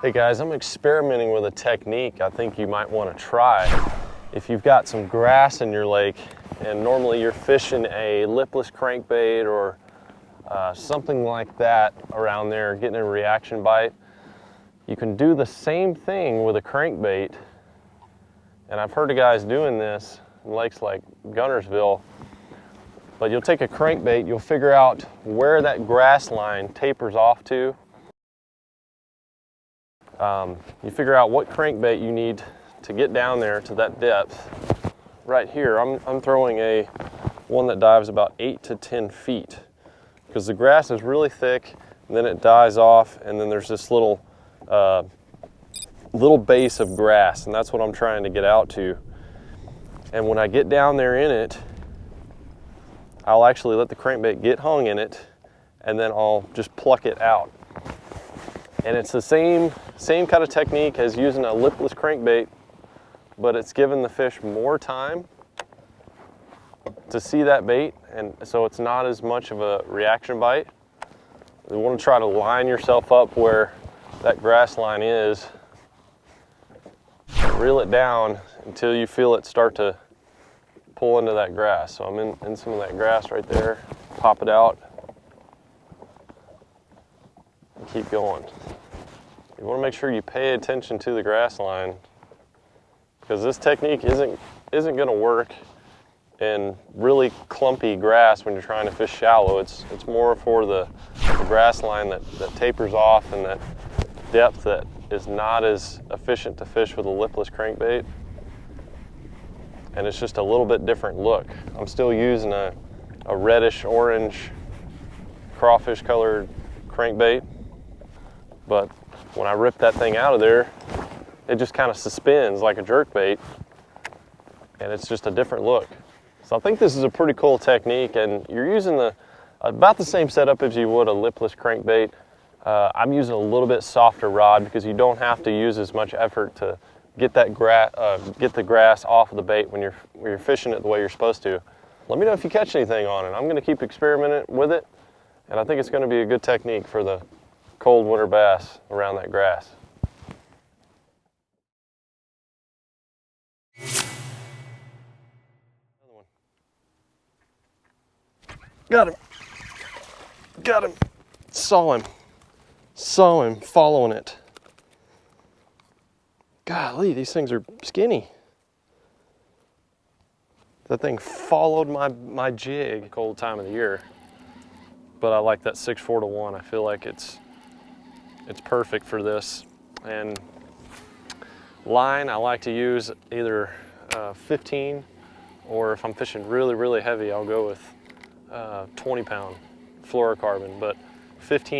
Hey guys, I'm experimenting with a technique I think you might want to try. If you've got some grass in your lake and normally you're fishing a lipless crankbait or something like that around there, getting a reaction bite, you can do the same thing with a crankbait. And I've heard of guys doing this in lakes like Guntersville. But you'll take a crankbait, you'll figure out where that grass line tapers off to. You figure out what crankbait you need to get down there to that depth. Right here, I'm throwing one that dives about 8 to 10 feet because the grass is really thick and then it dies off and then there's this little base of grass, and that's what I'm trying to get out to. And when I get down there in it, I'll actually let the crankbait get hung in it and then I'll just pluck it out. And it's the same kind of technique as using a lipless crankbait, but it's giving the fish more time to see that bait, and so it's not as much of a reaction bite. You want to try to line yourself up where that grass line is. Reel it down until you feel it start to pull into that grass. So I'm in some of that grass right there. Pop it out and keep going. You want to make sure you pay attention to the grass line because this technique isn't going to work in really clumpy grass when you're trying to fish shallow. It's more for the grass line that tapers off and that depth that is not as efficient to fish with a lipless crankbait. And it's just a little bit different look. I'm still using a reddish orange crawfish colored crankbait, but when I rip that thing out of there, it just kind of suspends like a jerkbait, and it's just a different look. So I think this is a pretty cool technique, and you're using about the same setup as you would a lipless crankbait. I'm using a little bit softer rod because you don't have to use as much effort to get the grass off of the bait when you're fishing it the way you're supposed to. Let me know if you catch anything on it. I'm going to keep experimenting with it, and I think it's going to be a good technique for the cold winter bass around that grass. Another one. Got him. Saw him following it. Golly, these things are skinny. That thing followed my jig. Cold time of the year, but I like that 6-4 to 1. I feel like it's perfect for this. And line, I like to use either 15, or if I'm fishing really heavy, I'll go with 20-pound fluorocarbon. But 15